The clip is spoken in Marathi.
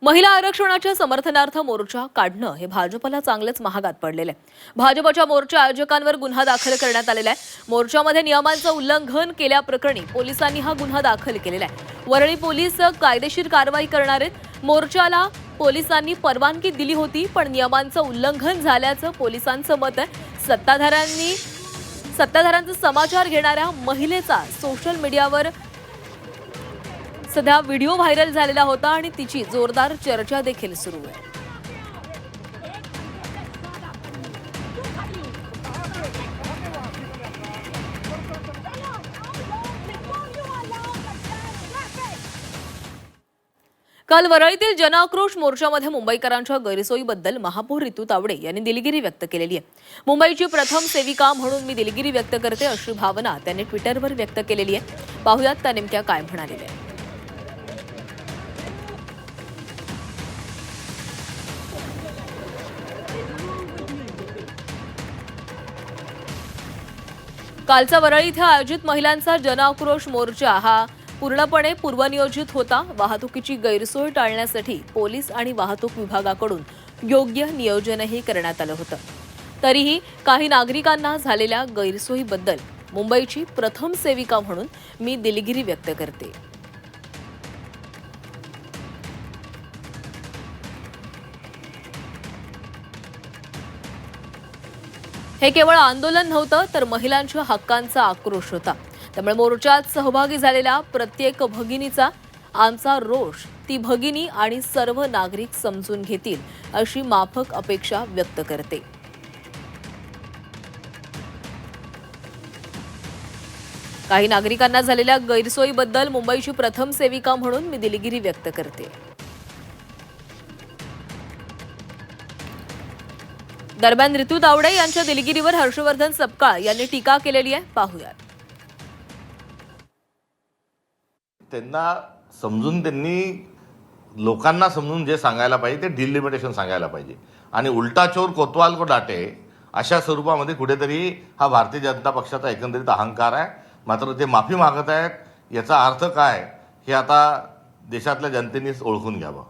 महिला आरक्षणाच्या समर्थनार्थ मोर्चा काढणं हे भाजपला चांगलंच महागात पडलेलं आहे। भाजपच्या मोर्चा आयोजकांवर गुन्हा दाखल करण्यात आलेला आहे। मोर्चामध्ये नियमांचं उल्लंघन केल्याप्रकरणी पोलिसांनी हा गुन्हा दाखल केलेला आहे। वरळी पोलीस कायदेशीर कारवाई करणार आहेत। मोर्चाला पोलिसांनी परवानगी दिली होती, पण नियमांचं उल्लंघन झाल्याचं पोलिसांचं मत आहे। सत्ताधाऱ्यांचा समाचार घेणाऱ्या महिलेचा सोशल मीडियावर सध्या व्हिडिओ व्हायरल झालेला होता आणि तिची जोरदार चर्चा देखील सुरू आहे। काल वरळीतील जनआक्रोश मोर्चामध्ये मुंबईकरांच्या गैरसोयीबद्दल महापौर रितू तावडे यांनी दिलगिरी व्यक्त केलेली आहे। मुंबईची प्रथम सेविका म्हणून मी दिलगिरी व्यक्त करते अशी भावना त्यांनी ट्विटरवर व्यक्त केलेली आहे। पाहुयात त्या नेमक्या काय म्हणालेल्या आहेत। कालचा वरळी इथे आयोजित महिलांचा जनआक्रोश मोर्चा हा पूर्णपणे पूर्वनियोजित होता। वाहतुकीची गैरसोय टाळण्यासाठी पोलीस आणि वाहतूक विभागाकडून योग्य नियोजनही करण्यात आलं होतं। तरीही काही नागरिकांना झालेल्या गैरसोयीबद्दल मुंबईची प्रथम सेविका म्हणून मी दिलगिरी व्यक्त करते। हे केवळ आंदोलन नव्हतं, तर महिलांच्या हक्कांचा आक्रोश होता। त्यामुळे मोर्चात सहभागी झालेल्या प्रत्येक भगिनीचा आमचा रोष ती भगिनी आणि सर्व नागरिक समजून घेतील अशी माफक अपेक्षा व्यक्त करते। काही नागरिकांना झालेल्या गैरसोयीबद्दल मुंबईची प्रथम सेविका म्हणून मी दिलगिरी व्यक्त करते। दरम्यान रितू तावडे यांच्या दिलगिरीवर हर्षवर्धन सपकाळ यांनी टीका केलेली आहे। पाहूयात। त्यांनी लोकांना समजून जे सांगायला पाहिजे ते डिलिमिटेशन सांगायला पाहिजे आणि उलटा चोर कोतवाल को डाटे अशा स्वरूपामध्ये कुठेतरी हा भारतीय जनता पक्षाचा एकंदरीत अहंकार आहे। मात्र ते माफी मागत आहेत, याचा अर्थ काय हे आता देशातल्या जनतेनेच ओळखून घ्यावं।